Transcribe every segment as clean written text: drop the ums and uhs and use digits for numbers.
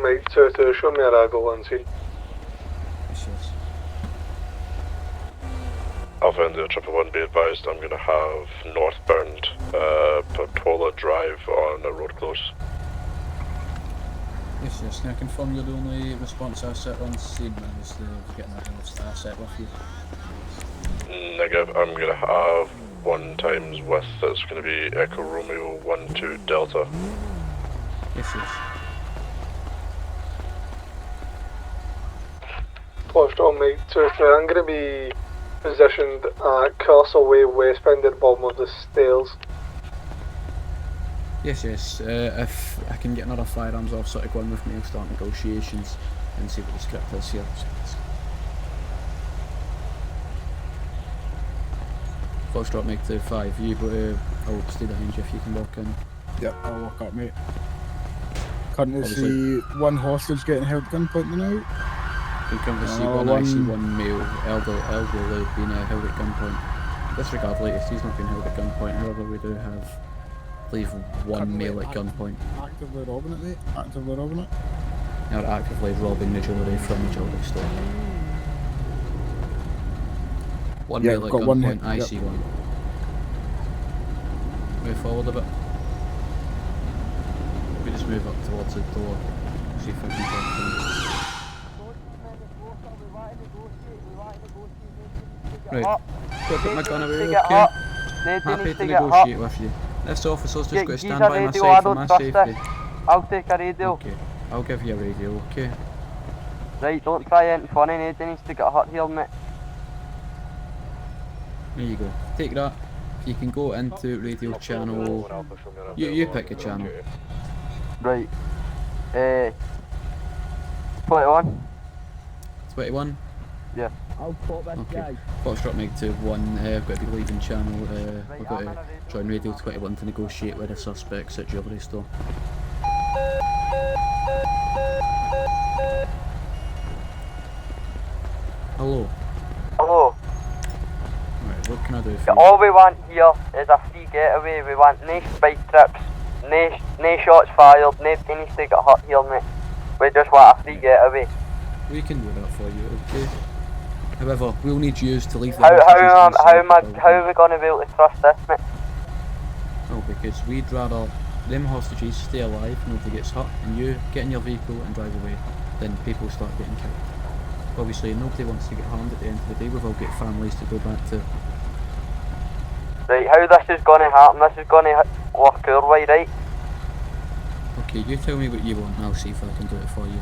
mate, to show me a angle and see. Yes. Alpha India 111, be advised I'm going to have northbound Portola Drive on a road close. Yes. Can I confirm you're the only response asset on scene when I was getting that asset with you? Negative, I'm going to have 1 times with, that's going to be Echo Romeo 12 Delta. Yes. Foxtrot, mate, I'm going to be positioned at Castle Way westbound at the bottom of the stairs. Yes. If I can get another firearms officer to go in with me, I'll start negotiations and see what the script is here. Foxtrot, make the 5. You I'll stay behind you if you can walk in. Yep, I'll walk up, mate. Currently see one hostage getting held at gunpoint now. You can see I see one male elderly being held at gunpoint. Disregard latest, he's not being held at gunpoint, however we do have, I believe, one male at gunpoint. Actively robbing it, mate. Actively robbing it. Now actively robbing the Jewerlly from the Jewerlly store. One male at gunpoint, I see one. Move forward a bit. We just move up towards the door, see if I can talk to him. Right, put my gun away, okay? Happy to negotiate with you. This officer's just got to stand by my side for my safety. I'll take a radio. Okay, I'll give you a radio, okay? Right, don't try anything funny, Nate needs to get a hurt here, mate. There you go. Take that. You can go into radio channel. You pick a channel. Right. 21. 21? Yeah. I'll pop this guy. Foxtrot Meg 2-1, I've got to be leaving channel. We've got to join radio 21 to negotiate with the suspects at Jewerlly store. Hello. Hello. Right, what can I do for you? All we want here is a free getaway. We want no spike trips, no shots fired, nobody needs to get hurt here, mate. We just want a free getaway. We can do that for you, okay? However, we'll need you to leave the How are we going to be able to trust this, mate? Well, because we'd rather them hostages stay alive, nobody gets hurt, and you get in your vehicle and drive away, then people start getting killed. Obviously, nobody wants to get harmed at the end of the day. We've all got families to go back to. Right, how this is going to happen, this is going to work our way, right? Okay, you tell me what you want and I'll see if I can do it for you.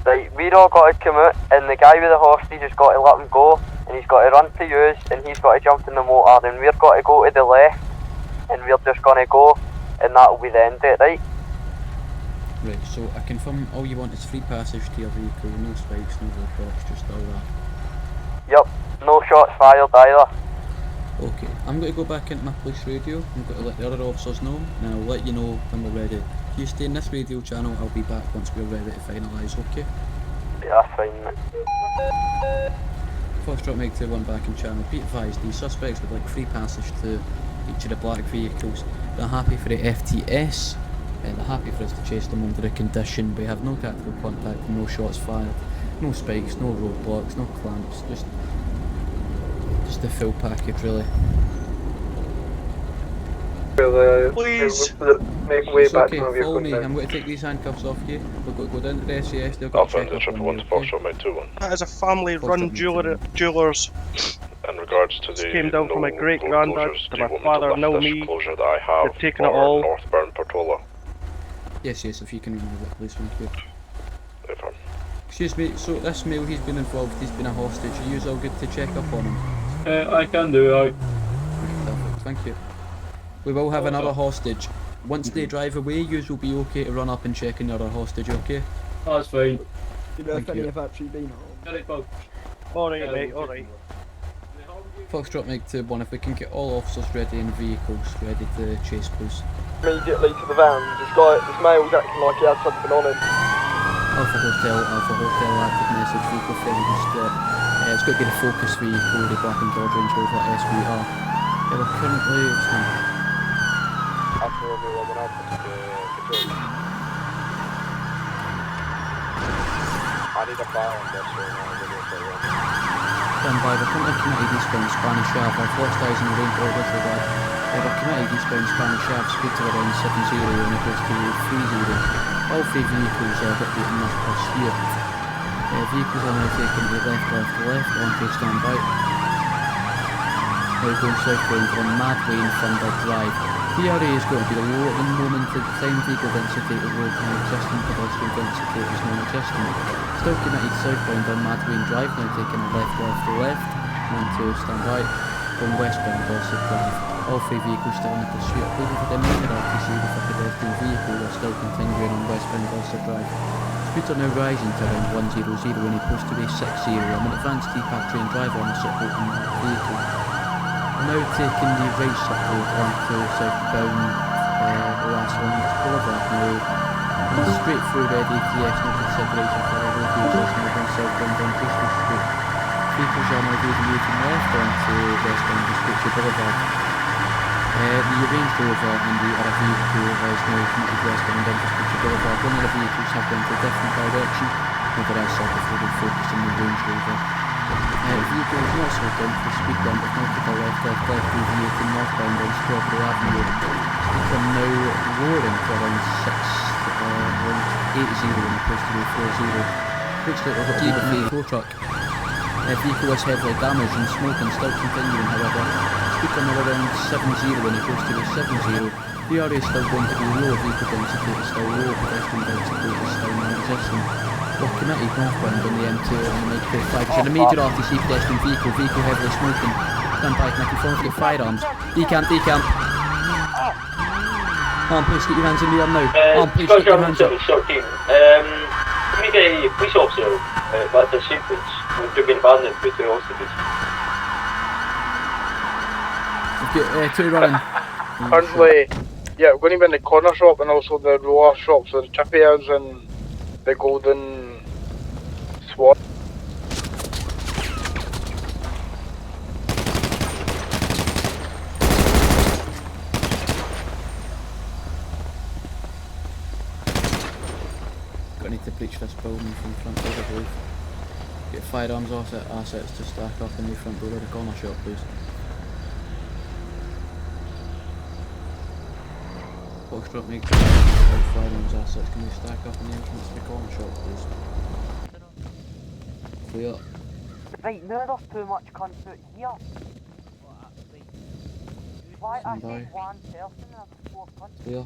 Right, we're all got to come out, and the guy with the hostage has got to let him go, and he's got to run to use, and he's got to jump in the motor, and we've got to go to the left, and we're just going to go, and that'll be the end of it, right? Right, so I confirm all you want is free passage to your vehicle, no spikes, no roadblocks, just all that. Yep, no shots fired either. Okay, I'm going to go back into my police radio, I'm going to let the other officers know, and I'll let you know when we're ready. If you stay in this radio channel, I'll be back once we're ready to finalise, okay? Yeah, that's fine, mate. Foxtrot Meg 2-1 back in channel. Be advised, these suspects would like free passage to each of the black vehicles. They're happy for the FTS, and they're happy for us to chase them under a condition. We have no tactical contact, no shots fired, no spikes, no roadblocks, no clamps, just the full package really. Please make way it's back okay, to my follow vehicle me, now. I'm going to take these handcuffs off you. We've got to go down to the SAS, they've got to Alpha check India up on you, 111 to okay? Foxtrot Meg 2-1. That is a family-run jewelers. In regards to the Came down from my great-granddad to my father, now me. Closure that I have They've taken it all. Northbound Portola. Yes, if you can remove it please, thank you. No problem. Excuse me, so this male, he's been involved, he's been a hostage, are you all good to check up on him? I can do it. Perfect, thank you. We will have another hostage. Once they drive away, you will be okay to run up and check on the other hostage, okay? That's fine. Do you know if any have actually been home? Alright, mate, alright. Foxtrot Meg 2-1, if we can get all officers ready and vehicles ready to chase, please. Immediately to the van, this male's acting like he had something on him. Alpha Hotel, active message, vehicle fairly distraught. It's got to be the Focus vehicle, the Black and Dodge Range Rover SVR. We're currently... I need a fire on this right now. Stand by, we're currently committed eastbound Spanish Ave. I've lost eyes in the range of Little Dad. We're committed eastbound Spanish Ave, speed to around 70 and it goes to 30. All three vehicles are updating this pursuit. Vehicles are now taking the left, on stand by. Now going southbound on Mad Lane, Thunder Drive. DRA is going to be the low at the moment. The time vehicle density of road non-existent, pedestrian density is non-existent. Still committed southbound on Mad Lane Drive, now taking a left, and to stand by. Going westbound Gossip Drive. All three vehicles still in the pursuit. Waiting for the main RTC with a pedestrian vehicle are still continuing on westbound Gossip Drive. Speeds are now rising to around 100 when it's supposed to be 60. I'm an advanced D-Pack train driver on a supporting vehicle. Now taking the right support onto southbound last one Boulevard now. Straight through red ATS, no consideration for our road users, now going southbound on Christmas Street. Vehicles are now deviating left onto westbound Vespucci Boulevard. The Range Rover and the other vehicle is now committed westbound on Vespucci Boulevard. One of the vehicles have gone to a different direction, but there is before we focus on the Range Rover. Vehicle is not slowed down for speed bump, but now to the left, deviating northbound on Strawberry Avenue. Speeds are now lowering to around 80 and opposed to 40. Looks like we've got a tow truck. Vehicle is heavily damaged and smoking still continuing, however. Speeds are now around 70 when it goes to the 70. DRA is still going to be low, vehicle density is still low, pedestrian density is still non-existent. We're committed northbound on the M2 and the 945. It's a major RTC pedestrian vehicle heavily smoking. Stand by, can I confirm to get firearms? Decamp. Please get your hands in the air now. Please get your hands up. Can we get a police officer back to the sequence? We've been abandoned with two hostages. We've got two running. Currently, yeah, we're going to be in the corner shop and also the roller shop, so the Chippiers and the Golden Swan. Gonna need to breach this building from front door, I believe. Get firearms assets to stack up in the front door of the corner shop, please. Foxtrot, make sure firearms assets can we stack up in the entrance to the corner shop, please. Clear. Right, now there's too much content here. Why I said one person and there's 4 punches. Clear.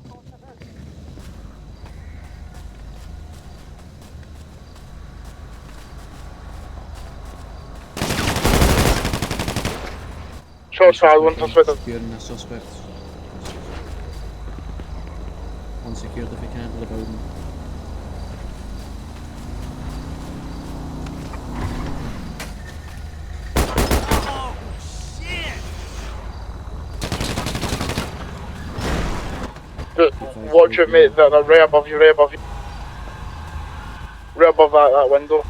Shots fired, one suspect. Securing the suspects. Unsecured if we can enter the building. Watch it, mate, they're right above you. Right above that window.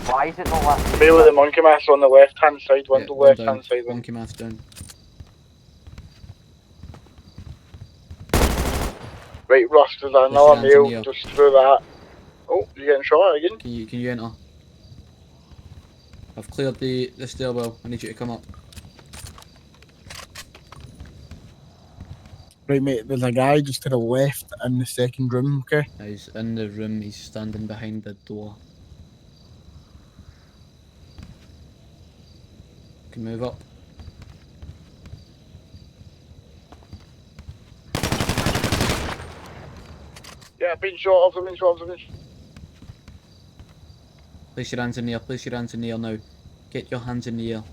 Why is it not left? Male of the monkey mask on the left hand side window, left hand side window. Monkey mask down. Right, Russ, there's another male just through that. Oh, you're getting shot again? Can you enter? I've cleared the stairwell. I need you to come up. Right, mate, there's a guy just to the left in the second room, okay? He's in the room, he's standing behind the door. Can move up. Yeah, been shot, I've been shot. Place your hands in the air, now. Get your hands in the air.